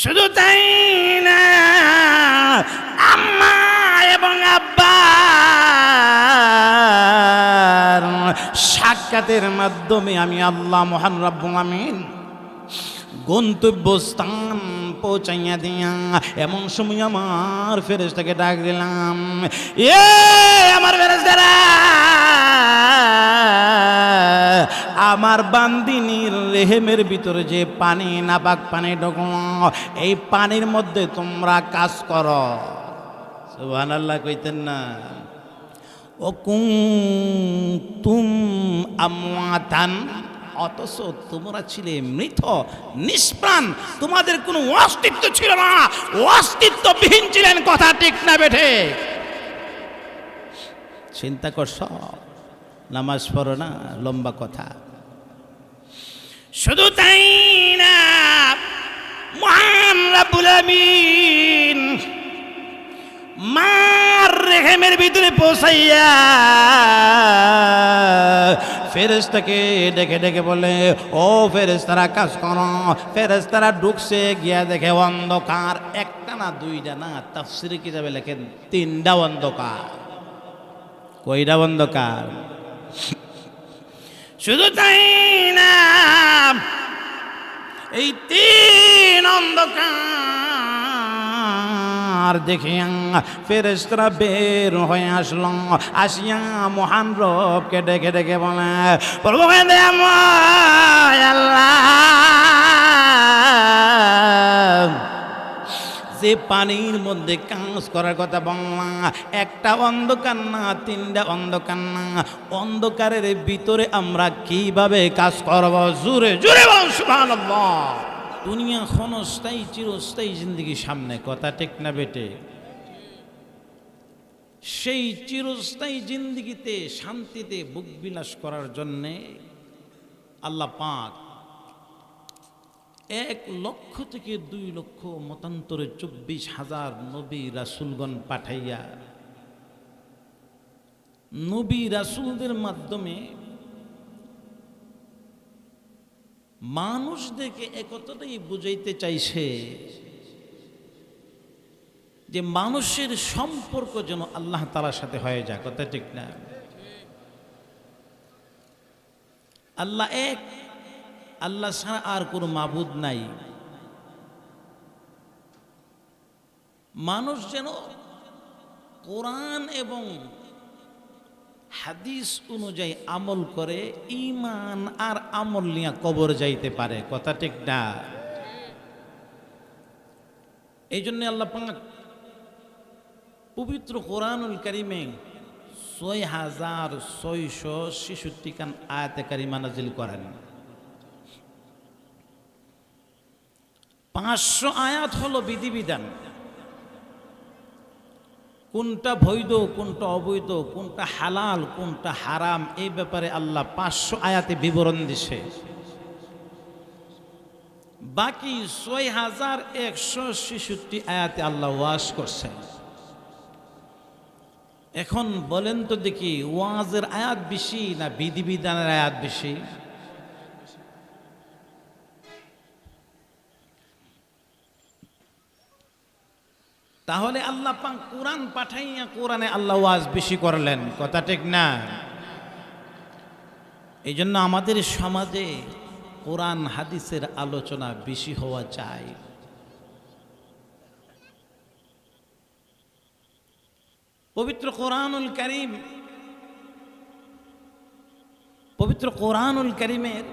শুধু তাই না, আম্মা এবং আব্বা সাক্ষাতের মাধ্যমে আমি আল্লাহ মহান রব্বুল আমিন গন্তব্যস্থান পৌঁছাইয়া দিয়া এমন সময় আমার ফেরেশতাকে ডাক দিলাম, এ আমার ফেরেশতারা, আমার বান্দিনীর রেহেমের ভিতরে যে পানি, নাপাক পানি ঢুকলো, এই পানির মধ্যে তোমরা কাজ করো। সুবহানাল্লাহ কইতেন না? ও কুনতুম আমওয়াতান, অথচ তোমরা ছিলে মৃত, নিষ্প্রাণ, তোমাদের কোনো অস্তিত্ব ছিল না, অস্তিত্ববিহীন ছিলেন। কথা ঠিক না বেঠে? চিন্তা করছ? নামাজ পড়ো না, লম্বা কথা। শুধু তাই না, মহান রব্বুল আমিন মার রেহেমের ভিতরে পৌঁছাইয়া ফেরেশতাকে ডেকে ডেকে বলে, ও ফেরেশতারা কাজ করো। ফেরেশতারা ঢুকছে, গিয়া দেখে অন্ধকার। একটা না, দুইটা না, তাফসীরে কিতাবে লেখেন তিনটা অন্ধকার। কয়টা অন্ধকার? শুধু তাই না, এই তিন অন্ধকার দেখিয়া ফেরেশতারা বের হয়ে আসলো। আসিয়া মহান রবকে ডেকে ডেকে বলে, প্রভু আল্লাহ, যে পানির মধ্যে কাজ করার কথা বললাম, একটা অন্ধকার না, তিনটা অন্ধকার না, অন্ধকারের ভিতরে আমরা কিভাবে কাজ করব? জোরে জোরে বল সুবহানাল্লাহ। দুনিয়া ক্ষণস্থায়ী, চিরস্থায়ী জিন্দগি সামনে। কথা ঠিক না বেটে? সেই চিরস্থায়ী জিন্দগিতে শান্তিতে বুক বিলাস করার জন্যে আল্লাহ পাক 1 লক্ষ থেকে 2 লক্ষ মতান্তরে 24,000 নবী রাসূলগণ পাঠাইয়া নবী রাসূলদের মাধ্যমে মানুষদেরকে একতাই বুঝাইতে চাইছে যে মানুষের সম্পর্ক যেন আল্লাহ তাআলার সাথে হয়ে যায়। কথা ঠিক না? আল্লাহ এক, আল্লাহ ছাড়া আর কোনো মাবুদ নাই। মানুষ যেন কোরআন এবং হাদিস অনুযায়ী আমল করে, ঈমান আর আমল নিয়ে কবর যাইতে পারে। কথা ঠিক না? এই জন্য আল্লাহ পাক পবিত্র কোরআনুল কারীমে 6,666 খান আয়াতে কারিমা নাজিল করেন। 500 আয়াত হলো বিধিবিধান, কোনটা বৈধ, কোনটা অবৈধ, কোনটা হালাল, কোনটা হারাম, এই ব্যাপারে আল্লাহ 500 আয়াতে বিবরণ দিছে। বাকি 6,166 আয়াতে আল্লাহ ওয়াজ করছেন। এখন বলেন তো দেখি, ওয়াজের আয়াত বেশি না বিধিবিধানের আয়াত বেশি? তাহলে আল্লাহ পাক কোরআন পাঠাইয়া কোরআনে আল্লাহ ওয়াজ বেশি করলেন। কথা ঠিক না? এই জন্য আমাদের সমাজে কোরআন হাদিসের আলোচনা বেশি হওয়া চাই। পবিত্র কোরআনুল কারীম, পবিত্র কোরআনুল কারীমের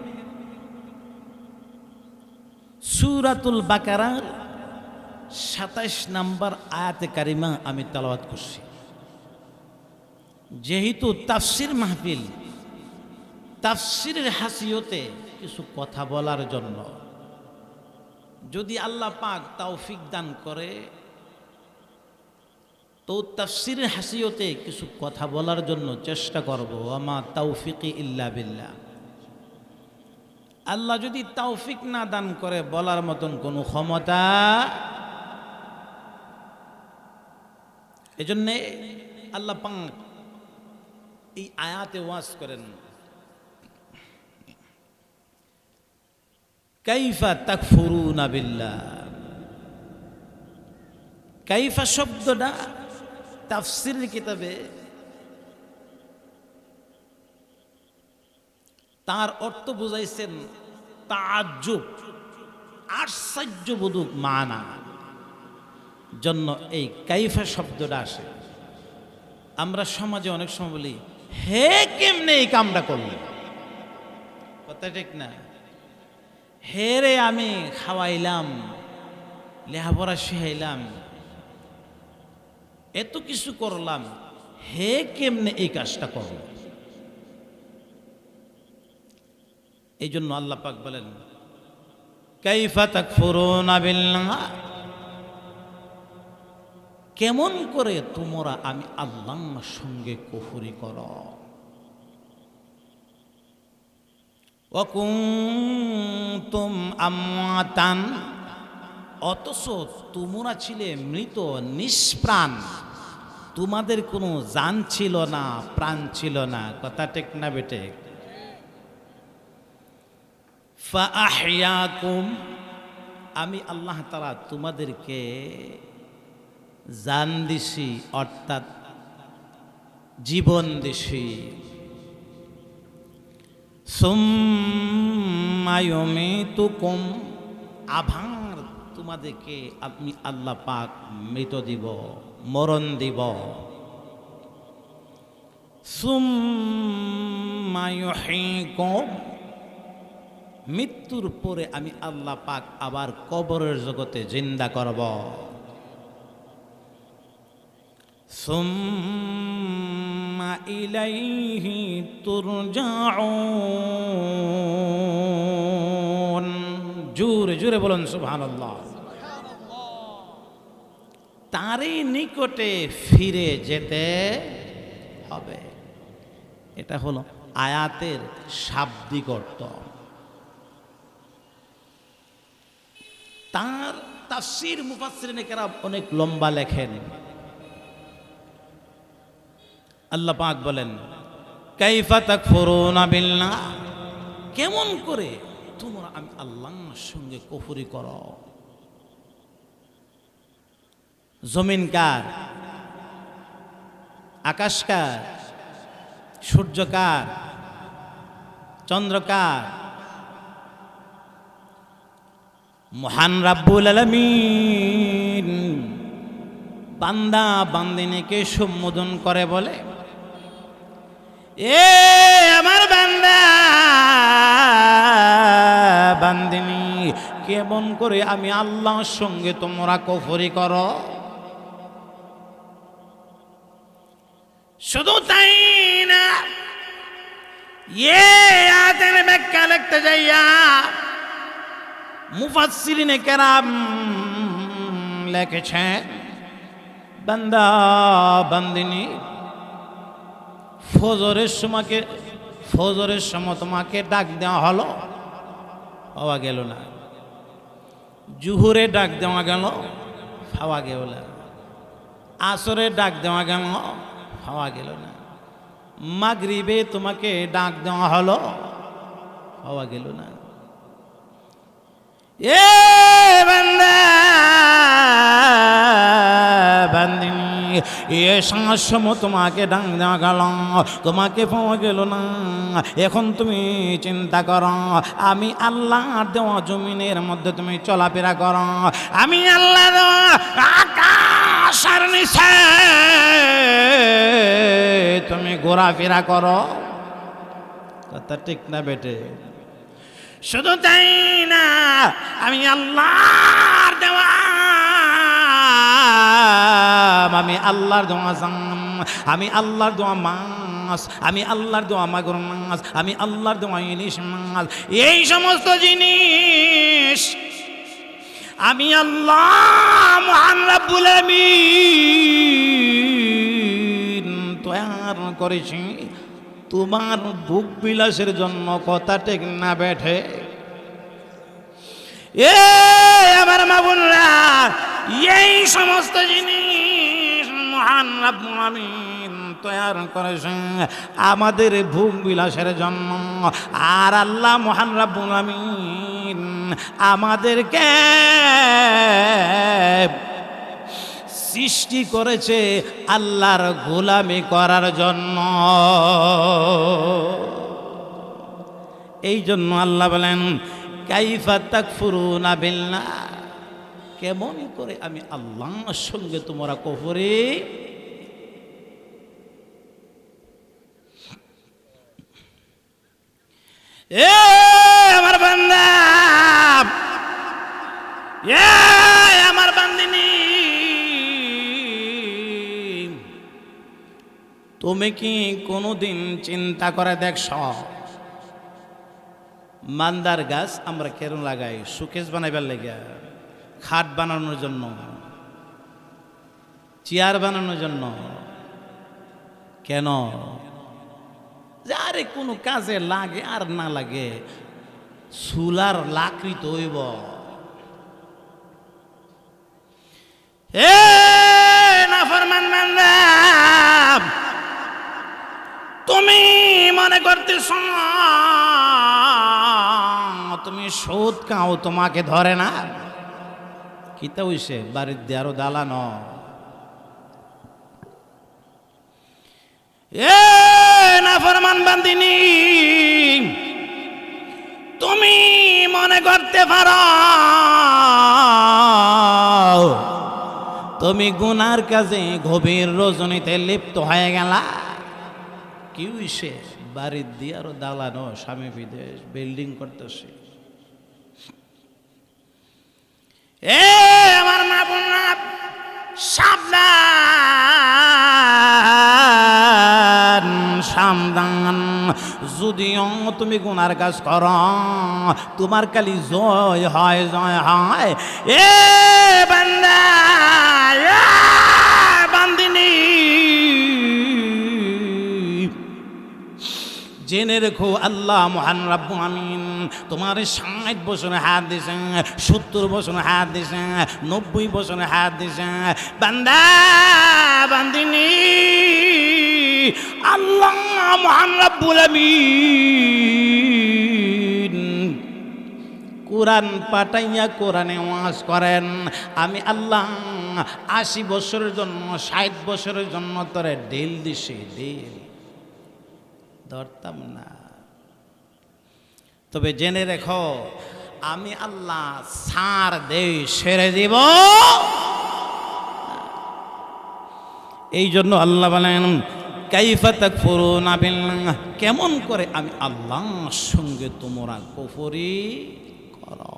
সূরাতুল বাকারার 27 নম্বর আয়াতে কারিমা আমি তেলাওয়াত করছি। যেহেতু তাফসির মাহফিল, তাফসিরের হাসিয়তে কিছু কথা বলার জন্য যদি আল্লাহ পাক তৌফিক দান করে, তো তাফসিরের হাসিয়তে কিছু কথা বলার জন্য চেষ্টা করব। আমা তাওফিকি ইল্লা বিল্লাহ। আল্লাহ যদি তৌফিক না দান করে বলার মতন কোনো ক্ষমতা, এজন্যে আল্লাহ পাক এই আয়াতে ওয়াজ করেন, কাইফা তাকফুরুনা বিল্লাহ, কাইফা শব্দটা তাফসীরের কিতাবে তার অর্থ বুঝাইছেন তাআজ্জুব, আশ্চর্যবোধক মানা জন্য এই কাইফা শব্দটা আসে। আমরা সমাজে অনেক সময় বলি, হে কেমনে এই কামটা করলেন, কথা ঠিক না? হে রে আমি খাওয়াইলাম, লেখাপড়া শিখাইলাম, এত কিছু করলাম, হে কেমনে এই কাজটা করল? এই জন্য আল্লাহ পাক বলেন কাইফা তাকফুরুনা বিল্লাহ, কেমন করে তোমরা আমি আল্লাহর সঙ্গে কুফরি করো। ওয়া কুনতুম আমওয়াতান, অথচ তোমরা ছিলে মৃত, নিষ্প্রাণ, তোমাদের কোনো জান ছিল না, প্রাণ ছিল না, কথা ঠিক না বেটে? ফাআহইয়াকুম, আমি আল্লাহ তাআলা তোমাদেরকে জান দিছি, অর্থাৎ জীবন দিছি। সুম্মা ইউমীতুকুম, আবার তোমাদেরকে আমি আল্লাহ পাক মৃত দিব, মরণ দিব। সুম্মা ইউহয়ীকুম, মৃত্যুর পরে আমি আল্লাহ পাক আবার কবরের জগতে জিন্দা করব। সুম্মা ইলাইহি তুরজাউন, জোরে জোরে বলুন সুবহানাল্লাহ। তারই নিকটে ফিরে যেতে হবে। এটা হলো আয়াতের শাব্দিক অর্থ। তার তাফসীর মুফাসসিরিনে কেরাম অনেক লম্বা লেখেন। আল্লাহ পাক বলেন কাইফা তাকফুরুনা বিল্লাহ, কেমন করে তোমরা আমি আল্লাহর সঙ্গে কুফরি করো। জমিন কার? আকাশ কার? সূর্য কার? চন্দ্র কার? মহান রাব্বুল আলামিন বান্দা বান্দিনীকে সম্বোধন করে বলে, এ আমার বান্দা বান্দিনী, কেমন করে আমি আল্লাহর সঙ্গে তোমরা কুফরি করো। শুধু তাই না, আয়াতের ব্যাখ্যা লিখতে যাইয়া মুফাসসিরিনে কেরাম লিখেছেন, বান্দা বান্দিনী, ফজরের সময় তোমাকে ডাক দেওয়া হলো, পাওয়া গেল না। জুহুরে ডাক দেওয়া গেল, পাওয়া গেল না। আসরে ডাক দেওয়া গেল, পাওয়া গেল না। মাগরিবে তোমাকে ডাক দেওয়া হলো, পাওয়া গেল না। এ বান্দা বান্দিনী, এ সময় তোমাকে ডাক দেওয়া গেল, তোমাকে পাওয়া গেল না। এখন তুমি চিন্তা করো, আমি আল্লাহর দেওয়া জমিনের মধ্যে তুমি চলাফেরা করো, আমি আল্লাহ দেওয়া আকাশের নিচে তুমি ঘোরাফেরা করো, কথা ঠিক না বেটে? শুধু তাই না, আমি আল্লাহর দেওয়া, আমি আল্লাহর দেওয়া জাম, আমি আল্লাহর দেওয়া মাছ, আমি আল্লাহর দেওয়া মাগুর মাছ, আমি আল্লাহর দেওয়া ইলিশ মাছ, এই সমস্ত জিনিস আমি আল্লাহ মহান রাব্বুল আলামিন তৈয়ার করেছি তোমার ভোগ বিলাসের জন্য, কথা ঠিক না বেঠে? এ আমার মা বোনরা, এই সমস্ত জিনিস মহান রাব্বুল আলামিন তৈয়ার করেছেন আমাদের ভোগ বিলাসের জন্য। আর আল্লাহ মহান রাব্বুল আলামিন আমাদেরকে সৃষ্টি করেছে আল্লাহর গোলামি করার জন্য। এই জন্য আল্লাহ বলেন কাইফা তাকফুরুনা বিল্লাহ, কেমন করে আমি আল্লাহর সঙ্গে তোমরা কুফরি। এ আমার বান্দা, এ আমার বান্দিনী, তুমি কি কোনোদিন চিন্তা করে দেখছ মান্দার গাছ আমরা কেন লাগাই? সুকেস বানাইবার লেগে, খাট বানানোর জন্য, চেয়ার বানানোর জন্য। কেন? আরে কোনো কাজে লাগে আর না লাগে, চুলার লাকড়ি তো হইব। এ নাফরমান বান্দা, তুমি মনে করতেছ তুমি সুদ খাও তোমাকে ধরে না? কিতা হইছে? বাড়ির দিয়ে আরো দালানো। এ নাফরমান বান্দিনী, তুমি মনে করতে পারো তুমি গুনার কাজে গভীর রজনীতে লিপ্ত হয়ে গেলা। কি হইছে? বাড়ির দিয়ে আরো দালানো, স্বামী বিদেশ বিল্ডিং করতেছে। এ আমার মা বোনরা, সাবধান সাবধান, যদিও তুমি গুনার কাজ কর তোমার কালি জয় হয়, জয় হয়। এ বান্দা, এ বান্দিনী, জেনে রেখো আল্লাহ মহান রব্বুল আমিন তোমার 60 বছর হাত দিয়েছে, 70 বছর হাত দিয়েছে, 90 বছর হাত দিয়েছে। বান্দা বান্দিনী, আল্লাহ মহান রব্বুল আমিন কোরআন পাঠাইয়া কোরআনে ওয়াজ করেন, আমি আল্লাহ 80 বছরের জন্য 60 বছরের জন্য তোরে ঢিল দিছি, ঢিল ধরতাম না। তবে জেনে রেখো আমি আল্লাহ ছাড় দেই, ছেড়ে দিব। এই জন্য আল্লাহ বলেন কাইফা তাকফুরুনা বিল্লাহ, কেমন করে আমি আল্লাহর সঙ্গে তোমরা কুফরি করো।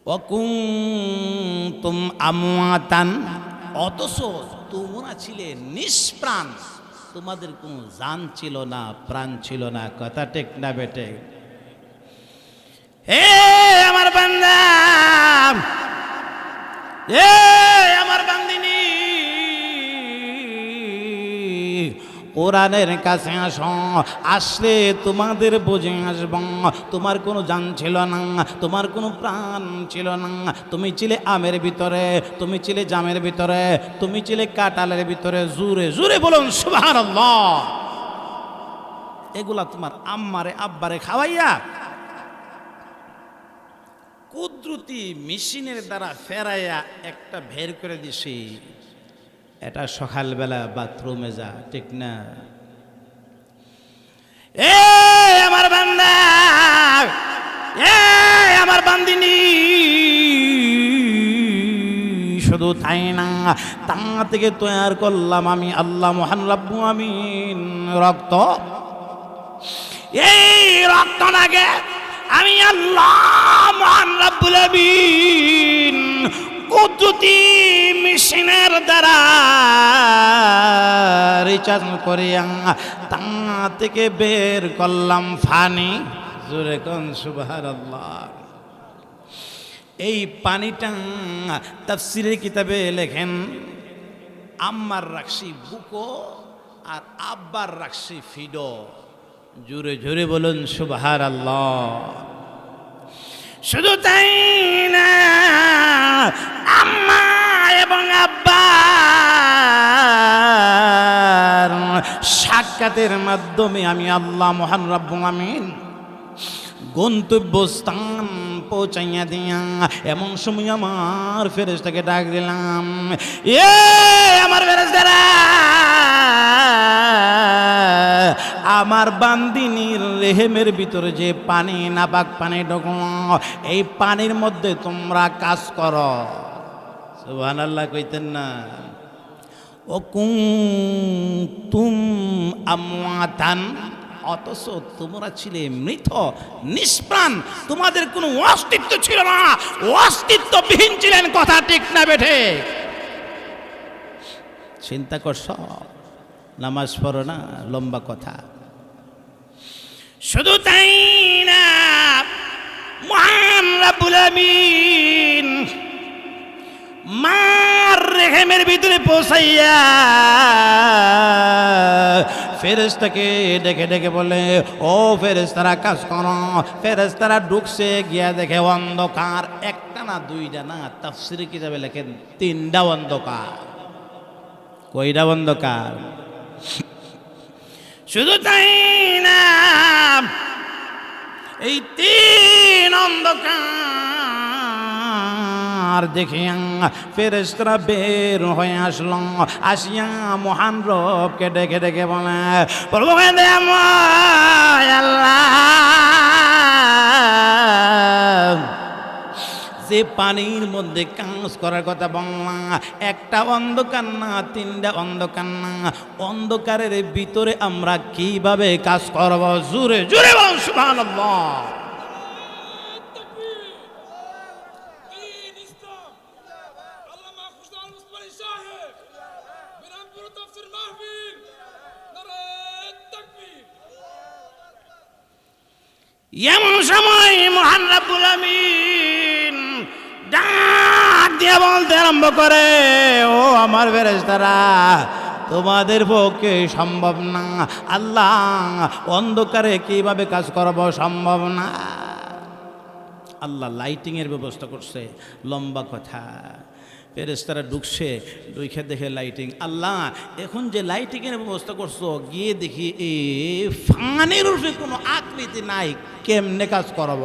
ওয়া কুনতুম আমওয়াতান, অথচ তোমরা ছিলে নিষ্প্রাণ, তোমাদের কোনো জান ছিল না, প্রাণ ছিল না। কথা ঠিক না বেটে? হে আমার বান্দা, হে আমার বান্দিনী, কোরআনের কাছে আসো, আসলে তোমাদের বুঝে আসব তোমার কোনো জান ছিল না, তোমার কোনো প্রাণ ছিল না। তুমি ছিলে আমের ভিতরে, তুমি ছিলে জামের ভিতরে, তুমি ছিলে কাঁঠালের ভিতরে। জোরে জোরে বলুন সুবহানাল্লাহ। এগুলা তোমার আম্মারে আব্বারে খাওয়াইয়া কুদরতি মেশিনের দ্বারা ফেরাইয়া একটা বের করে দিছি। এটা সকালবেলা বাথরুমে যা, ঠিক না? এ আমার বান্দা, এ আমার বান্দিনী, শুধু তাই না, তা থেকে তৈরি করলাম আমি আল্লাহ মহান রব্বুল আমিন রক্ত। এই রক্ত লাগে আমি আল্লাহ মহান রব্বুল আমিন কুদরতি মেশিনের দ্বারা রিচার্জ করিয়া তা থেকে বের করলাম পানি। জোরে কোন সুবহানাল্লাহ। এই পানিটা তাফসীরের কিতাবে লেখেন আম্মার রাখছি বুকো আর আব্বার রাখছি ফিডো। জোরে জোরে বলুন সুবহানাল্লাহ। শুধু তাই না, আম্মা এবং আব্বার সাক্ষাতের মাধ্যমে আমি আল্লাহ মহান রব্বুল আমিন গন্তব্যস্থান পৌঁছাইয়া দিয়া এমন সময় আমার ফেরেশতাকে ডাক দিলাম, এ আমার ফেরেশতারা, আমার বান্দিনীর রেহেমের ভিতরে যে পানি নাপাক পানি ঢুকলো, এই পানির মধ্যে তোমরা কাজ করো। সুবহানাল্লাহ কইতেন না? ও কুনতুম আমওয়াতান, অথচ তোমরা ছিলে মৃত নিষ্প্রাণ, তোমাদের কোনো অস্তিত্ব ছিল না, অস্তিত্ববিহীন ছিলেন। কথা ঠিক না বেঠে? চিন্তা করছ? নামাজ পড়ো না, লম্বা কথা। শুধু তাই না, মহান রব্বুল আমিন মার রেহেমের ভিতরে পৌঁছাইয়া ফেরেশতাকে ডেকে ডেকে বলে, ও ফেরেশতারা কাজ করো। ফেরেশতারা ঢুকছে, গিয়া দেখে অন্ধকার। একটা না দুইটা না, তাফসীরে কিতাবে লেখেন তিনটা অন্ধকার। কয়টা অন্ধকার? শুধু তাই না, এই তিন অন্ধকার দেখে ফেরেশতারা বের হয়ে আসলো। আসিয়া মহান রবকে ডেকে ডেকে বলে, প্রভু আল্লাহ, যে পানির মধ্যে কাজ করার কথা বললাম, একটা অন্ধকার না, তিনটা অন্ধকার না, অন্ধকারের ভিতরে আমরা কিভাবে কাজ করব? জোরে জোরে বল সুবহানাল্লাহ। এমন সময় মহান রব্বুল আমিন ডাক দিয়ে বলতে আরম্ভ করে, ও আমার ফেরেশতারা, তোমাদের পক্ষে সম্ভব না। আল্লাহ অন্ধকারে কিভাবে কাজ করব? সম্ভব না। আল্লাহ লাইটিংয়ের ব্যবস্থা করছে। লম্বা কথা। ফেরেশতারা ঢুকছে, ঢুকে দেখে লাইটিং। আল্লাহ এখন যে লাইটিংয়ের ব্যবস্থা করছো, গিয়ে দেখি এ ফানের উপরে কোনো আকৃতি নাই, কেমনে কাজ করব?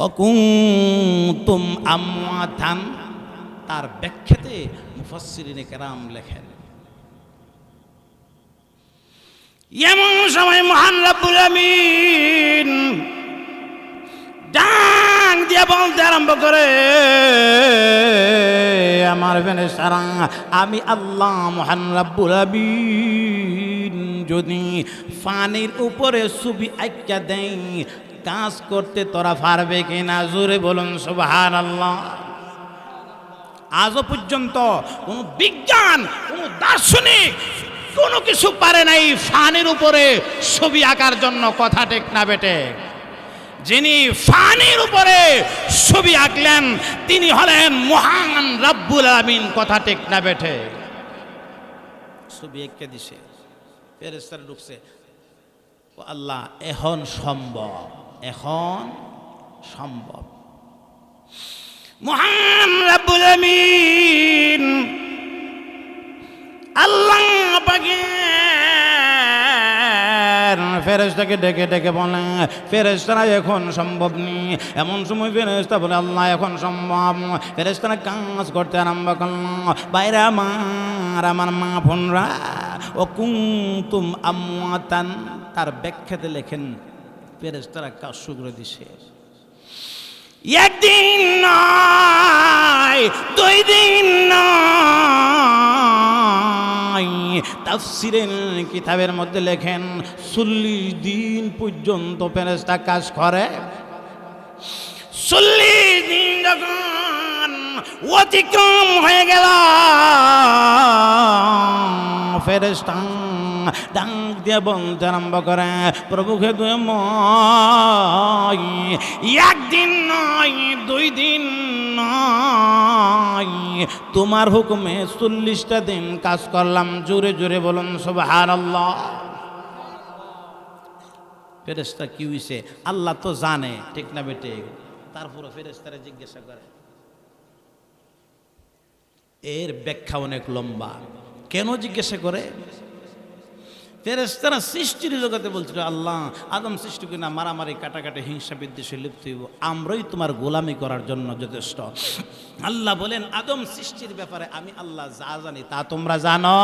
ও কুনতুম আমওয়াতান, তার ব্যাখ্যাতে মুফাসসিরিনে কেরাম লেখেন, এমন সময় মহান রব্বুল আমিন ডাক দিয়ে বলতে আরম্ভ করে, আমার ফেরেশতারা, আমি আল্লাহ মহান রব্বুল আমিন যদি পানির উপরে ছবি আঁকা দেই, কাজ করতে তোরা পারবে কিনা? জোরে বলুন সুবহানাল্লাহ। আজও পর্যন্ত কোন বিজ্ঞান, কোন দার্শনিক কোনো কিছু পারে নাই পানির উপরে ছবি আঁকার জন্য। কথা ঠিক না বেটে? যিনি পানির উপরে ছবি আঁকলেন তিনি হলেন মহান রব্বুল আমিন। কথা ঠিক না বেঠে? ছবি এঁকে দিছে, ফেরেশতারা ঢুকছে। ও আল্লাহ, এখন সম্ভব, এখন সম্ভব। মহান রব্বুল আমিন আল্লাহ পাকের ফেরেশতাকে ডেকে ডেকে বলে, ফেরেশতারা এখন সম্ভব নেই। এমন সময় ফেরেশতা বলে, আল্লাহ এখন সম্ভব। ফেরেশতারা কাজ করতে আরম্ভ করল। বাইরে আমার মা বোনরা, ও কুনতুম আমওয়াতান, তার ব্যাখ্যাতে লেখেন ফেরেশতারা কাজ শুরু করে দিছে। একদিন নয়, দুই দিন নয়, তাফসীরের কিতাবের মধ্যে লেখেন 40 দিন পর্যন্ত ফেরেশতা কাজ করে। 40 দিন যখন অতিক্রম হয়ে গেল, ফেরেশতা ডাক দিয়ে বলতে আরম্ভ করে, প্রভুকে একদিন নয়, দুই দিন নয়, তোমার হুকুমে 40টা দিন কাজ করলাম। জোরে জোরে বলুন সুবহানাল্লাহ। ফেরেশতা কি হইছে? আল্লাহ তো জানে, ঠিক না বেটে? তারপরে ফেরেশতারা জিজ্ঞাসা করে। এর ব্যাখ্যা অনেক লম্বা। কেন জিজ্ঞাসা করে? ফেরেশতারা সৃষ্টির জগতে বলছিল, আল্লাহ আদম সৃষ্টি করি না মারামারি কাটাকাটি হিংসা বিদ্বেষে লিপ্ত হইব, আমরাই তোমার গোলামি করার জন্য যথেষ্ট। আল্লাহ বলেন, আদম সৃষ্টির ব্যাপারে আমি আল্লাহ যা জানি তা তোমরা জানো।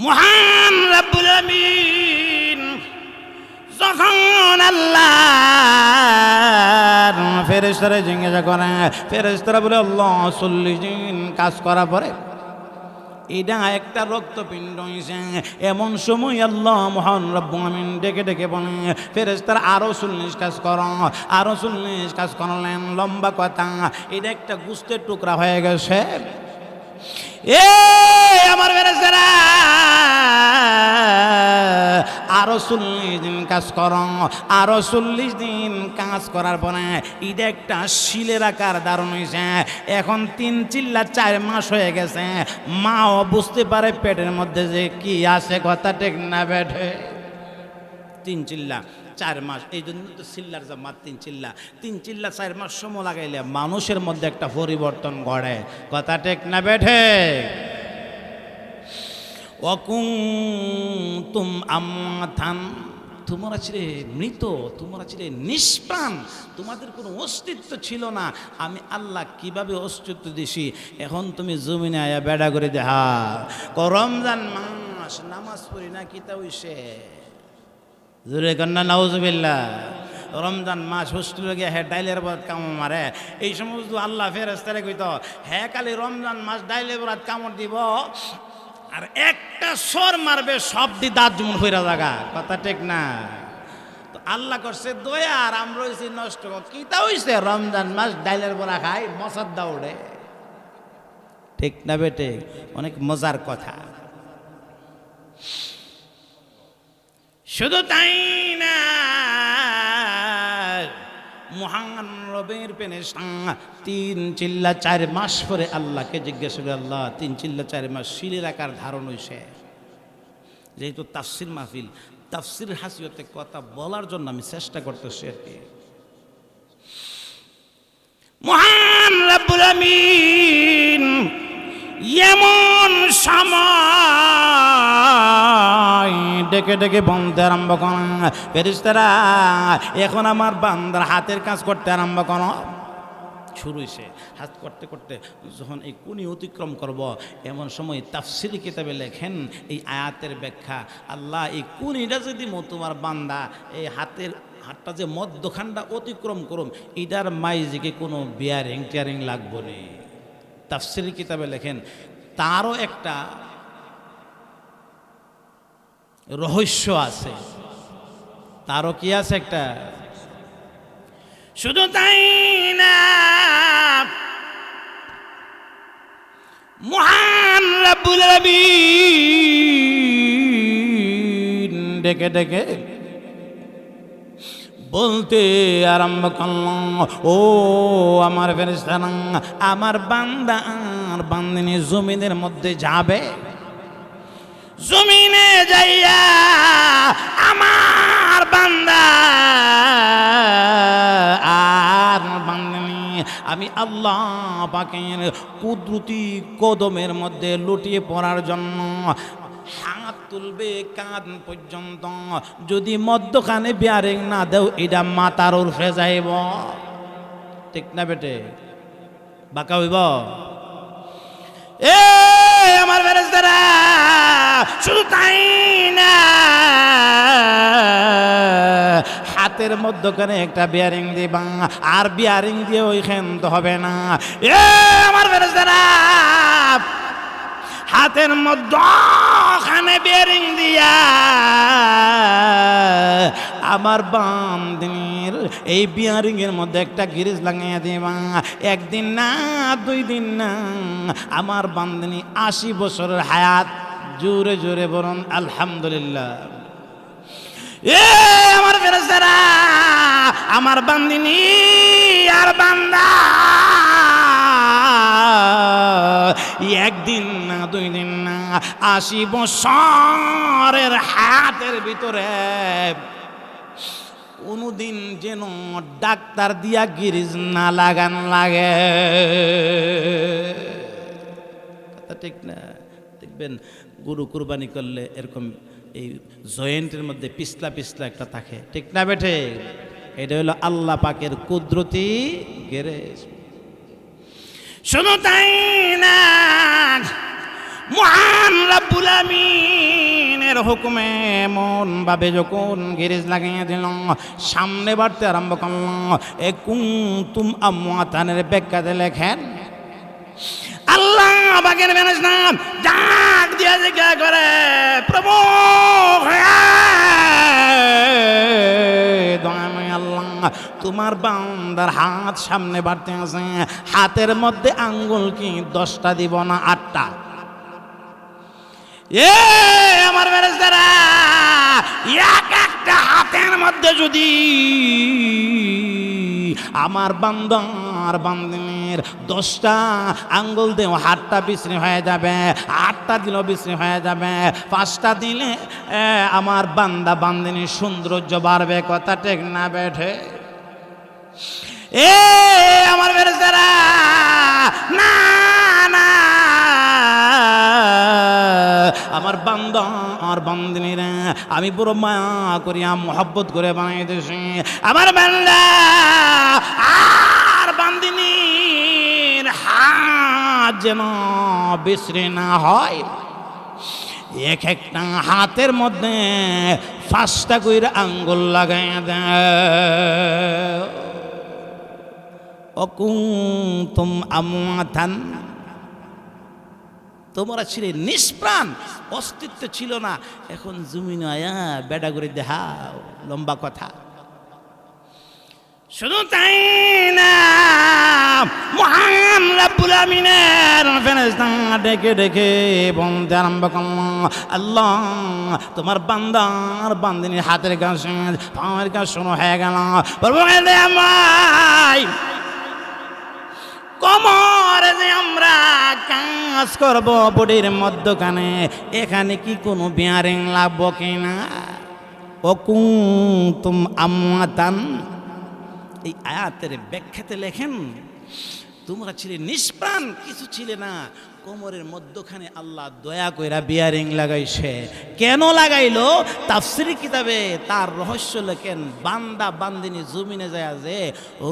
মহান রব্বুল আমিন যখন আল্লাহ ফেরেশতারা জিজ্ঞাসা করে, ফেরেশতারা বলে আল্লাহ 40 দিন কাজ করার পরে এটা একটা রক্তপিণ্ড হয়েছে। এমন সময় আল্লাহ মহান রব্বুল আমিন ডেকে ডেকে বলে, ফেরেশতারা আরো 40 কাজ করো, আরো 40 কাজ করলেন। লম্বা কথা, এটা একটা গোশতের টুকরা হয়ে গেছে। এ আমার ফেরেশতারা আরো 40 দিন কাজ করো, আরো 40 দিন কাজ করার পরে এটা একটা শিলের আকার ধারণ হয়েছে। এখন 3 চিল্লা 4 মাস হয়ে গেছে, মাও বুঝতে পারে পেটের মধ্যে যে কি আছে, কথা ঠিক না বেঠে। 3 চিল্লা 4 মাস, এই জন্য তো চিল্লার জামাত 3 চিল্লা। 3 চিল্লা 4 মাস সময় লাগাইলে মানুষের মধ্যে একটা পরিবর্তন ঘটে, কথা ঠিক না বেঠে। ওয়াকুনতুম আমওয়াতান, তোমরা ছিলে মৃত, তোমরা ছিলে নিষ্প্রাণ, তোমাদের কোনো অস্তিত্ব ছিল না। আমি আল্লাহ কিভাবে অস্তিত্ব দিছি, এখন তুমি জমিনে আয়া বেড়া করে দেখা। রমজান মাস নামাজ পড়ি না কিতা হইছে, জোরে কন্যা নাউজুবিল্লাহ। রমজান মাস হোস্টেলে গিয়ে হ্যাঁ ডাইলের বরাত কামড় মারে, এই সমস্ত আল্লাহ ফেরেশতারে কইতো হ্যাঁ কালি রমজান মাস ডাইলের বরাত কামড় দিব, আর একটা সর মারবে সব দি দাঁত জমন হইরা জায়গা, কথা ঠিক না। তো আল্লাহ করছে দয়া, আর আমরা হইছি নষ্ট। কিতা হইছে, রমজান মাস ডাইলের বড়া খাই মশার দৌড়ে, ঠিক না বেটে? অনেক মজার কথা। শুধু তাই না, মহান রবের পেনে 3 চিল্লা 4 মাস পরে আল্লাহকে জিজ্ঞাসা করে, আল্লাহ 3 চিল্লা 4 মাস শিলের আকার ধারণ হয়েছে। যেহেতু তাফসির মাহফিল, তাফসির হাসিয়তে কথা বলার জন্য আমি চেষ্টা করতেছি আর কি। মহান রব্বুল আমিন এমন সময় ডেকে ডেকে বলতে আরম্ভ করেন, ফেরেশতারা এখন আমার বান্দার হাতের কাজ করতে আরম্ভ করো। শুরু হয়েছে, হাত করতে করতে যখন এই কুনি অতিক্রম করব, এমন সময় তাফসিরি কিতাবে লেখেন এই আয়াতের ব্যাখ্যা, আল্লাহ এই কুনিটা যদি তোমার বান্দা এই হাতটা যে মধ্যখানটা অতিক্রম করুম, এটার মাইজিকে কোনো বিয়ারিং টিয়ারিং লাগবো না। তাফসিরি কিতাবে লেখেন তারও একটা রহস্য আছে, তারও কি আছে একটা। শুধু তাই না, মহান রব্বুল আলামিন ডেকে ডেকে বলতে আরম্ভ করলাম, ও আমার ফেরেশতারা, আমার বান্দা আর বান্দিনী জমিনের মধ্যে যাবে, জমিনে যাইয়া আমার বান্দা আর বান্দিনী আমি আল্লাহ পাকের কুদরতি কদমের মধ্যে লুটিয়ে পড়ার জন্য হাত তুলবে কান পর্যন্ত। যদি মধ্যখানে বিয়ারিং না দেও, এটা মাথার উর্ফে যাইব, ঠিক না বেটে? বাঁকা হইব। এ আমার ফেরেশতারা, শুধু তাই না, হাতের মধ্যখানে একটা বিয়ারিং দিবা, আর বিয়ারিং দিয়ে ওইখান তো হবে না। এ আমার ফেরেশতারা, হাতের মধ্যখানে বিয়ারিং দিয়া আমার বান্দিনীর এই বিয়ারিং এর মধ্যে একটা গিরিজ লাগাইয়া দিবা। একদিন না, 2 দিন না, আমার বান্দিনী 80 বছরের হায়াত। জোরে জোরে বলুন আলহামদুলিল্লাহ। এ আমার ফেরেশতারা, আমার বান্দিনী আর বান্দা একদিন না, 2 দিন না, 80 বছরের হায়াতের ভিতরে কোনদিন যেন ডাক্তার দিয়া গিরিজ না লাগান লাগে, কথা ঠিক না? দেখবেন গরু কুরবানি করলে এরকম এই জয়েন্টের মধ্যে পিছলা পিছলা একটা থাকে, ঠিক না বেঠে? এটা হলো আল্লাহ পাকের কুদরতি গ্যারেজ। শুধু তাই না, মহান রব্বুল আমিনের হুকুমে মন ভাবে যখন গ্যারেজ লাগিয়ে দিল, সামনে বাড়তে আরম্ভ করল, এ কুনতুম আমওয়াতানের ব্যাখ্যাতে লেখেন আল্লাহ পাকের ফেরেশতা ডাক দিয়ে জিজ্ঞাসা করে, প্রভু দয়াময় আল্লাহ, তোমার বান্দার হাত সামনে বাড়তে আছে, হাতের মধ্যে আঙ্গুল কি 10টা দিব না 8টা? এ আমার ফেরেশতারা, এক একটা হাতের মধ্যে যদি আমার বান্দার বান্দিনীর 10টা আঙ্গুল দেও, হাতটা বিশ্রী হয়ে যাবে, 8টা দিলেও বিশ্রী হয়ে যাবে, 5টা দিলে আমার বান্দা বান্দিনীর সৌন্দর্য বাড়বে। কথা ঠিক না বেঠে? এ আমার ফেরেশতারা, না না, আমার বান্দা আর বান্দিনীরা আমি বড় মায়া করিয়া মোহাব্বত করে বানাই দিয়েছি, আমার বান্দা আর বান্দিনীর হাত যেন বিশ্রী না হয়। এক একটা হাতের মধ্যে 5টা কইরা আঙ্গুল লাগাইয়া দেয়। অকুনতুম আমওয়াতান, তোমরা ছিলে নিষ্প্রাণ, অস্তিত্ব ছিল না, এখন জমিনে আয়া বেড়া করে দেখাও, লম্বা কথা। শুধু তাই না, মহান রব্বুল আমিনের ফেরেশতা ডেকে ডেকে বলতে আরম্ভ করল, আল্লাহ তোমার বান্দার বান্দিনীর হাতের কাজ, পায়ের কাজ শুরু হয়ে গেল, কোমরে যে আমরা কাজ করব বডির মধ্যখানে, এখানে কি কোনো বিয়ারিং লাগবো কিনা? অকুনতুম আমওয়াতান, এই আয়াতের ব্যাখ্যাতে লেখেন তোমরা ছিলে নিষ্প্রাণ, কিছু ছিলে না, কোমরের মধ্যখানে আল্লাহ দয়া কইরা বিয়ারিং লাগাইছে। কেন লাগাইলো? তাফসীরি কিতাবে তার রহস্য লেখেন, বান্দা বান্দিনী জমিনে যায় যে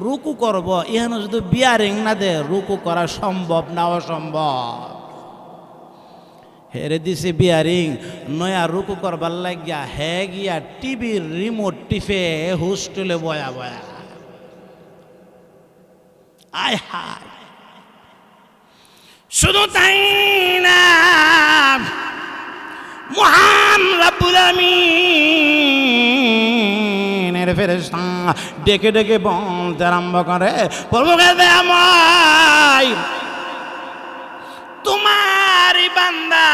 রুকু করব, ইহানো যদি বিয়ারিং না দে রুকু করা সম্ভব না, অসম্ভব। হেরে দিছে বিয়ারিং, নয়া রুকু করবার লাগিয়া হে গিয়া টিভির রিমোট টিপে হোস্টেলে বয়া বয়া, আয় হায়। শুধু তাই না, মহান রব্বুল আমিনের ফেরেশতা ডেকে ডেকে বলতে আরম্ভ করে, প্রভু আমায় তোমারই বান্দা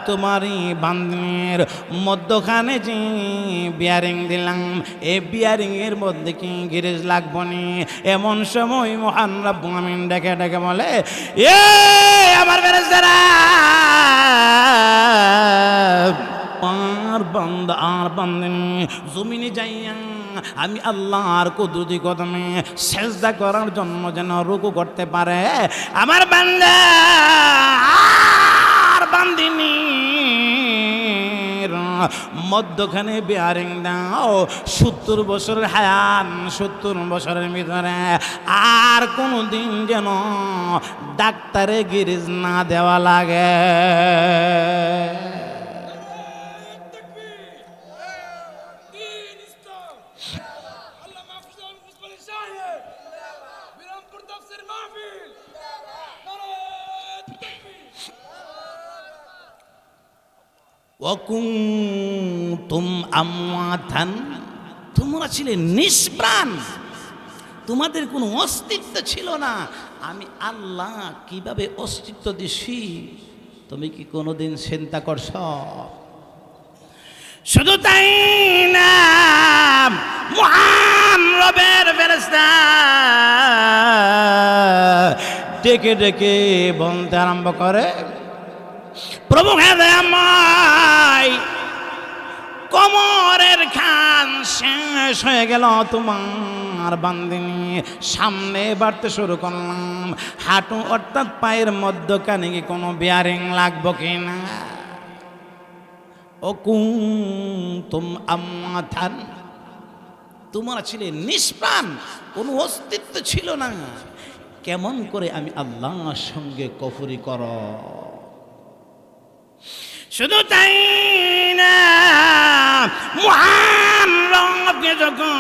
তোমারই বান্দিনীর মধ্যখানে যে বিয়ারিং দিলাম, এই বিয়ারিং এর মধ্যে কি গ্যারেজ লাগবো নি? এমন সময় মহান রব্বুল আমিন ডেকে ডেকে বলে, এ আমার ফেরেশতারা, আর বান্দা আর বান্দিনী জমিনে যাইয়া আমি আল্লাহর কুদরতি কদমে সেজদা করার জন্য যেন রুকু করতে পারে, আমার বান্দা আর বান্দিনী মধ্যখানে বিয়ারিং দাও। 70 বছরের হায়াত, 70 বছরের ভিতরে আর কোনো দিন যেন ডাক্তারে গিরিজ না দেওয়া লাগে। ওয়াকুনতুম আমওয়াতান, তোমরা ছিলে নিষ্প্রাণ, তোমাদের কোনো অস্তিত্ব ছিল না, আমি আল্লাহ কিভাবে অস্তিত্ব দিছি তুমি কি কোনোদিন চিন্তা করছ? শুধু তাই না, মহান রবের ফেরেশতা ডেকে ডেকে বলতে আরম্ভ করে, প্রভু আমায় কোমরের খান শেষ হয়ে গেল তোমার বান্দিনী, সামনে বাড়তে শুরু করলাম। হাঁটু অর্থাৎ পায়ের মধ্যখানে কি কোনো বিয়ারিং লাগবো কিনা? ও কুনতুম আমওয়াতান, তোমরা ছিলে নিষ্প্রাণ, কোনো অস্তিত্ব ছিল না। কেমন করে আমি আল্লাহর সঙ্গে কুফরি করো? শুধু তাই না, মহান রবকে যখন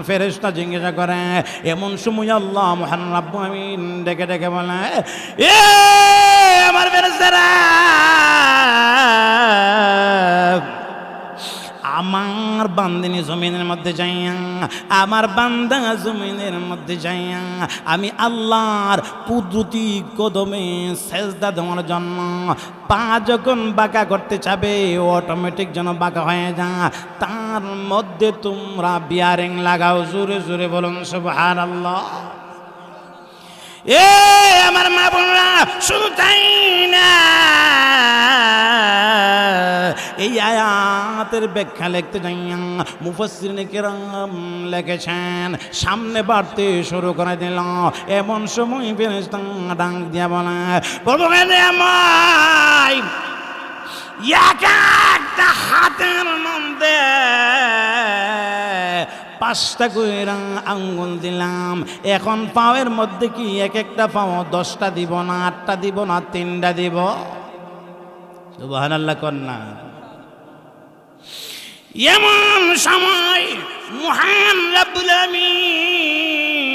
ফেরেশতা জিজ্ঞাসা করে, এমন সময় আল্লাহ মহান রব্বুল আমিন ডেকে ডেকে বলে, এ আমার ফেরেশতারা, আমার বান্দিনী জমিনের মধ্যে যাইয়া, আমার বান্দা জমিনের মধ্যে যাইয়া আমি আল্লাহর কুদরতি কদমে সেজদা দেওয়ার জন্য পা যখন বাঁকা করতে চাবে, অটোমেটিক যেন বাঁকা হয়ে যা, তার মধ্যে তোমরা বিয়ারিং লাগাও। জোরে জোরে বলুন সুবহানাল্লাহ। এ আমার মা বোনরা, শুধু তাই না, এই আয়াতের ব্যাখ্যা লিখতে যাইয়া মুফাসসিরিনে কেরাম লিখেছেন, সামনে বাড়তে শুরু করে দিল। এমন সময় ফেরেশতা ডাক দিয়া বলে, প্রভু আমায় এক একটা হাতের মধ্যে 5টা কইরা আঙ্গুল দিলাম, এখন পাওয়ের মধ্যে কি এক একটা পাও 10টা দিব না, 8টা দিব না, 3টা দিব? সুবহানাল্লাহ কন্যা। এমন সময় মহান রব্বুল আমিন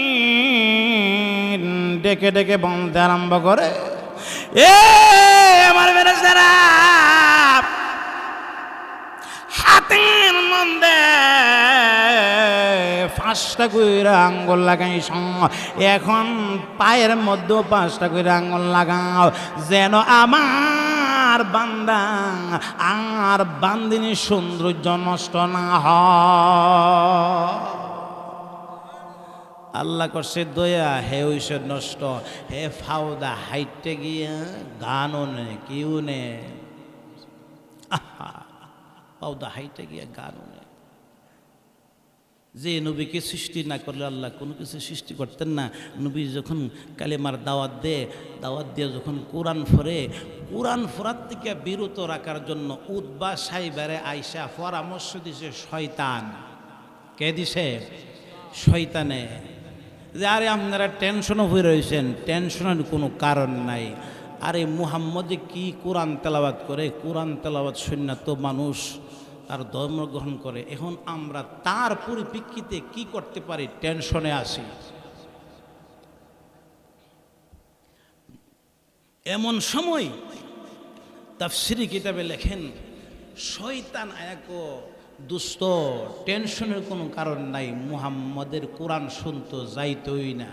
ডেকে ডেকে বলতে আরম্ভ করে, এ আমার ফেরেশতারা, হাতের মধ্যে 5টা কইরা আঙ্গুল লাগাইছ, এখন পায়ের মধ্যেও 5টা কইরা আঙ্গুল লাগাও, যেন আমার বান্দা আর বান্দিনীর সৌন্দর্য নষ্ট না হয়। আল্লাহ করছে দয়া, হে ঐশ্বর নষ্ট, হে ফাউদা হাইটে গিয়া গানও নে, কেউ নে, ফাউদা হাইটে গিয়া গানও নে। যে নবীকে সৃষ্টি না করলে আল্লাহ কোনো কিছু সৃষ্টি করতেন না। নবী যখন কালেমার দাওয়াত দিয়ে যখন কোরআন ফরে, কোরআন ফরাত থেকে বিরত রাখার জন্য উতবা সাইবারে আইসা পরামর্শ দিছে শয়তান। কে দিছে? শয়তানে। যে আরে আপনারা টেনশনও হয়ে রয়েছেন, টেনশনের কোনো কারণ নাই। আরে মুহাম্মদে কি কোরআন তেলাওয়াত করে, কোরআন তেলাওয়াত শূন্য তো মানুষ তার ধর্ম গ্রহণ করে। এখন আমরা তার পরিপ্রেক্ষিতে কি করতে পারি, টেনশনে আসি। এমন সময় তাফসিরি কিতাবে লেখেন, শয়তান এক দুষ্ট, টেনশনের কোনো কারণ নাই, মুহাম্মদের কোরআন শুনতো যাইতই না।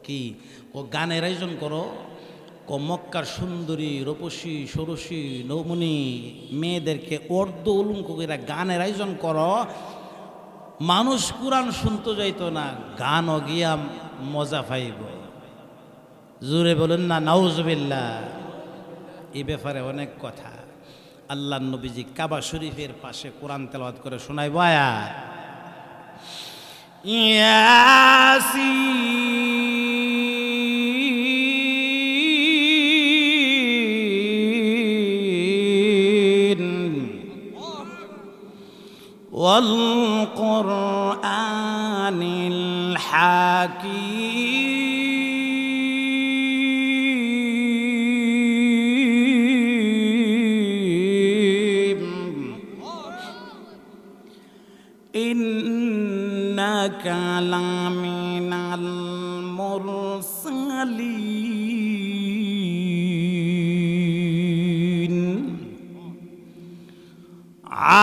কি গানের আয়োজন করো, মক্কার সুন্দরী রূপসী ষোড়শী নৌমনি মেয়েদেরকে অর্ধ উলঙ্গ করে গানের আয়োজন করো। মানুষ কোরআন শুনতে যাইতো না, গানও গিয়া মজা পাইব। জোরে বলুন না নাউজুবিল্লাহ। এই ব্যাপারে অনেক কথা। আল্লাহ নবীজি কাবা শরীফের পাশে কোরআন তেলাওয়াত করে শোনাইব আয়াত, ইয়াসিন ওয়াল কুরআনিল হাকীম ইন্নাকা লামিনাল মুরসালিন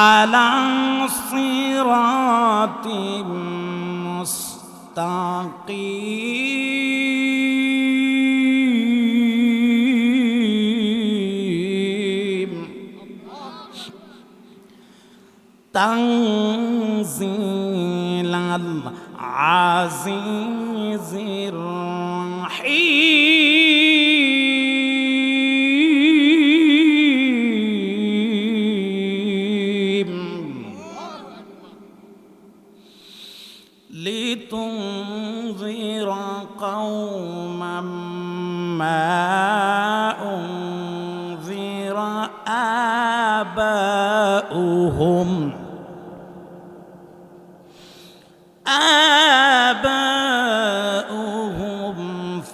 আলা সিরাতিম মুস্তাকিম তানজিলাল আজিজির রাহিম। لتنذر قوما ما أنذر آباؤهم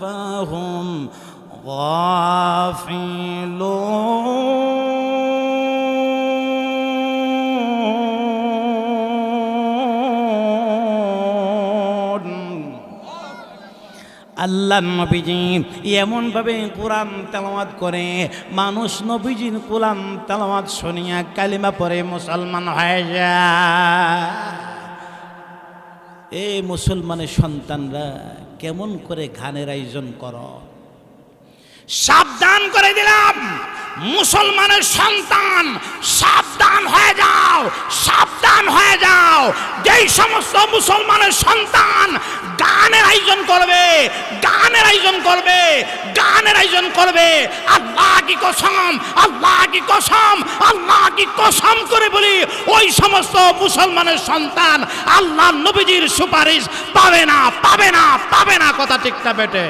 فهم غافلون আল্লাহ নবীজি এমন ভাবে কোরআন তেলাওয়াত করে মানুষ নবীজির কোরআন তেলাওয়াত শুনিয়া কালিমা পড়ে মুসলমান হয়ে যায়। এই মুসলমানের সন্তানরা কেমন করে গানের আয়োজন করো, সাবধান করে দিলাম মুসলমানের সন্তান, সাবধান হয়ে যাও, সাবধান হয়ে যাও। যেই সমস্ত মুসলমানের সন্তান গানের আয়োজন করবে, গানের আয়োজন করবে, গানের আয়োজন করবে, আল্লাহ কি কসম, আল্লাহ কি কসম, আল্লাহ কি কসম করে বলি, ওই সমস্ত মুসলমানের সন্তান আল্লাহ নবীজির সুপারিশ পাবে না, পাবে না, পাবে না। কথা ঠিক না বেটে?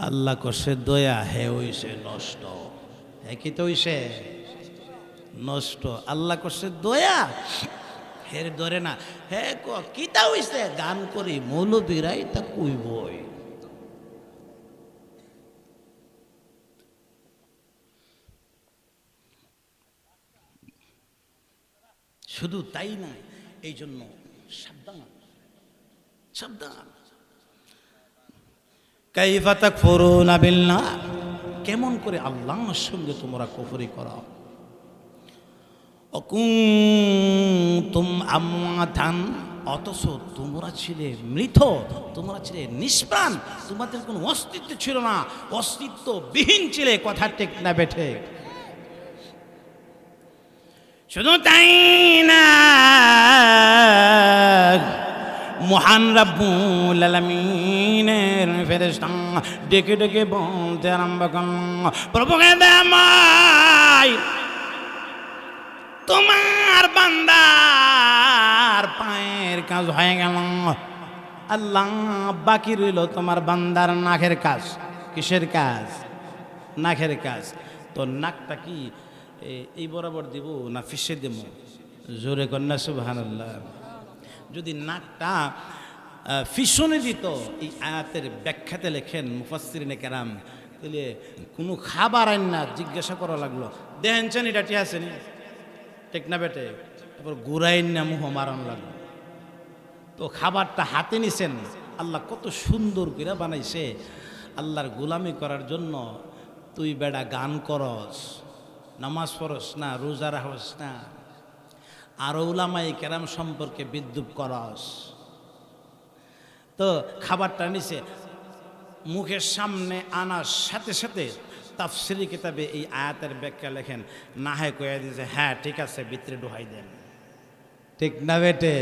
আল্লাহ করছে দয়া, হে হইছে নষ্ট। হ্যাঁ কি তো হইছে নষ্ট। আল্লাহ করছে দয়া, হের ধরে না। হে কিতা হইছে গান করি মৌলবীরাই তা কইবই। শুধু তাই না, এই জন্য সাবধান, সাবধান। কাইফা তাকফুরুনা বিল্লাহ, কেমন করে আল্লাহর সঙ্গে তোমরা কুফরি করো। অকুনতুম আমওয়াতান, অথচ তোমরা ছিলে মৃত, তোমরা ছিলে নিষ্প্রাণ, তোমাদের কোনো অস্তিত্ব ছিল না, অস্তিত্ববিহীন ছিলে। কথা ঠিক না বেঠে? শুধু তাই না, মহান রাব্বুল আলামিনের ফেরেশতা ডেকে ডেকে বলতে আরম্ভ করল, প্রভুকে দেমাই তোমার বান্দার পায়ের কাজ হয়ে গেল, আল্লাহ বাকি রইল তোমার বান্দার নাকের কাজ। কিসের কাজ? নাকের কাজ। তো নাকটা কি এই বরাবর দিব না ফিসে দেব? জোরে কন্যা সুবহানাল্লাহ। যদি নাকটা ফিসনে দিত, এই আয়াতের ব্যাখ্যাতে লেখেন মুফাসসিরিনে কেরাম, তাহলে কোনো খাবার আইন না জিজ্ঞাসা করা লাগলো, দেখেন এটা ঠিক আছে নি, ঠিক না বেটে? তারপর গুড়াইন না মুহ মারান লাগলো। তো খাবারটা হাতে নিছেন, আল্লাহ কত সুন্দর করে বানাইছে। আল্লাহর গোলামি করার জন্য তুই বেড়া গান করস, নামাজ পড়স না, রোজা রাখস না, আর উলামায়ে কেরাম সম্পর্কে বিদ্রূপ করস। তো খাবারটা নিচে মুখের সামনে আনার সাথে সাথে তাফসিরি কিতাবে এই আয়াতের ব্যাখ্যা লেখেন, না হয় কয়ে দিয়েছে হ্যাঁ ঠিক আছে, ভিতরে ঢুকাই দেন। ঠিক না বেটে?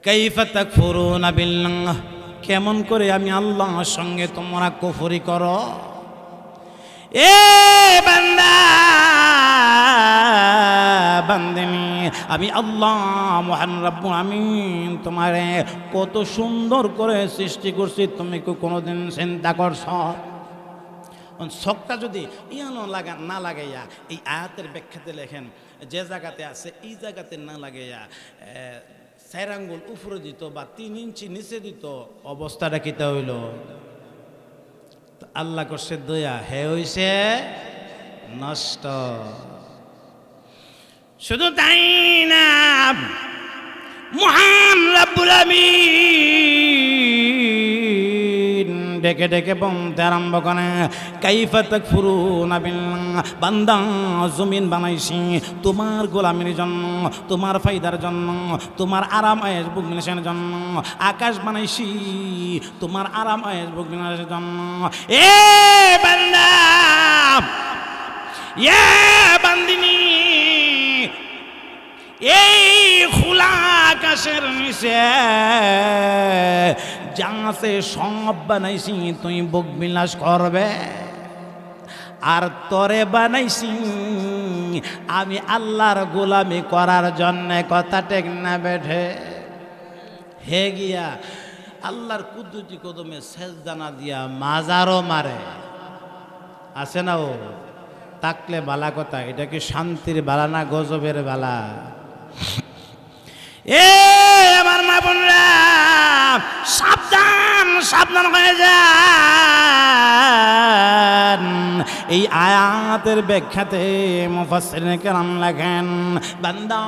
কাইফা তাকফুরুনা বিল্লাহ, কেমন করে আমি আল্লাহর সঙ্গে তোমরা কুফরি করো। এ বান্দা বান্দিনী, আমি আল্লাহ মহান রব্বুল আমিন তোমারে কত সুন্দর করে সৃষ্টি করছি, তুমি কি কোনোদিন চিন্তা করছ? শখটা যদি ইয়ানো না লাগাইয়া এই আয়াতের ব্যাখ্যাতে লেখেন, যে জায়গাতে আছে এই জায়গাতে না লাগাইয়া 4 আঙ্গুল উপরে দিত বা 3 ইঞ্চি নিচে দিত, অবস্থাটা কিতা হইল? আল্লাহ করছে দয়া, হে হইছে নষ্ট। শুধু তাই না, মহান রব্বুল আমিন ডেকে ডেকে বলতে আরম্ভ করে, কাইফা তাকফুরুনা বিল্লাহ, বান্দা জমিন বানাইছি তোমার গোলামির জন্য, তোমার ফায়দার জন্য, তোমার আরাম আয়েশ ভোগ বিলাসের জন্য। আকাশ বানাইছি তোমার আরাম আয়েশ ভোগ বিলাসের জন্য। এ বান্দা, এ বান্দিনী, এই খোলা আকাশের নিচে যা আছে সব বানাইছি তুই বুক বিলাস করবে, আর তরে বানাইছি আমি আল্লাহর গোলামি করার জন্য। কথা ঠিক না বেঠে? হে গিয়া আল্লাহর কুদরতি কদমে সেজদানা দিয়া মাজারও মারে, আছে না? ও তাকলে বালা কথা। এটা কি শান্তির বালা না গজবের বালা? এ আমার মা বোনরা, সাবধান সাবধান হয়ে যান। এই আয়াতের ব্যাখ্যাতে মুফাসসিরিনে কেরাম লেখেন, বান্দা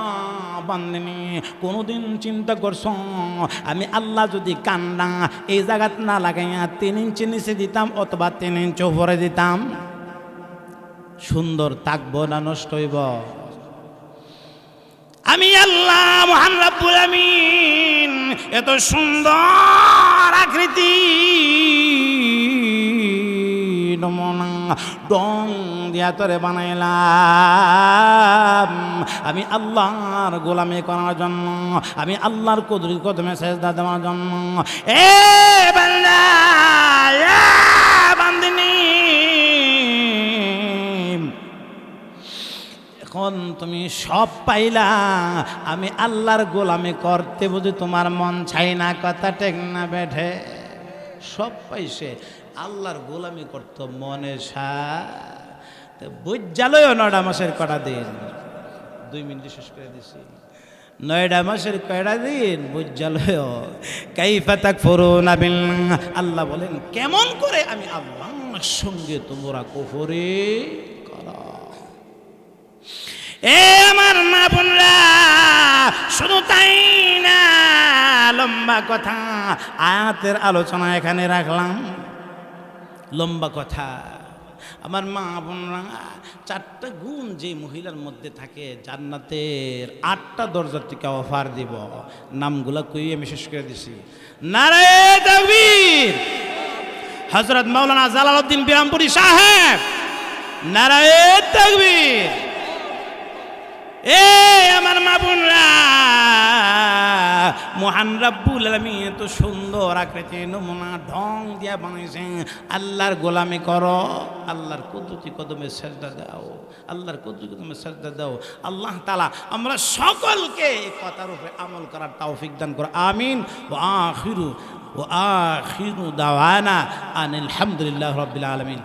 বান্দিনী কোনোদিন চিন্তা করছো আমি আল্লাহ যদি কান্না এই জায়গাত না লাগাইয়া 3 ইঞ্চি নিচে দিতাম অথবা 3 ইঞ্চি উপরে দিতাম, সুন্দর থাকবো না নষ্ট হইব? আমি আল্লাহ মহান রব্বুল আমিন এত সুন্দর আকৃতি নমুনা ডং দিয়া তোরে বানাইলাম আমি আল্লাহর গোলামি করার জন্য, আমি আল্লাহর কুদরতি কদমে সেজদা দেওয়ার জন্য। এ বান্দা, এ বান্দিনী, এখন তুমি সব পাইলা, আমি আল্লাহর গোলামি করতে বুঝি তোমার মন চাই না? কথা ঠিক না বেঠে? সব পাইছে, আল্লাহর গোলামি করতো মনে বুঝালয় 9টা মাসের কটা দিন। 2 মিনিটে শেষ করে দিছি। 9টা মাসের কয়টা দিন বুঝালয়। কাইফা তাকফুরুনা বিল্লাহ, আল্লাহ বলেন কেমন করে আমি আল্লাহর সঙ্গে তোমরা কুফরি করো। এ আমার মা বোনরা, শুধু তাই না, লম্বা কথা, আয়াতের আলোচনা এখানে রাখলাম। লম্বা কথা, আমার মা বোনরা, 4টা গুণ যে মহিলার মধ্যে থাকে জান্নাতের 8টা দরজার থেকে অফার দিব। নামগুলা কই আমি শেষ করে দিছি। নারায়ে তাকবীর, হযরত মাওলানা জালালউদ্দিন বিরামপুরী সাহেব, নারায়ে তাকবীর। এ আমার মা বোনরা, মহান রব্বুল আলামিন এত সুন্দর আকৃতি নমুনা ঢং দিয়া বানাইছেন। আল্লাহর গোলামি করো, আল্লাহর কুদরতি কদমে সেজদা দাও, আল্লাহর কুদরতি কদমে সেজদা দাও। আল্লাহ তাআলা আমরা সকলকে এই কথার উপরে আমল করার তৌফিক দান করো, আমিন। ওয়া আখিরু দাওয়ানা আনিল হামদুলিল্লাহি রাব্বিল আলামিন।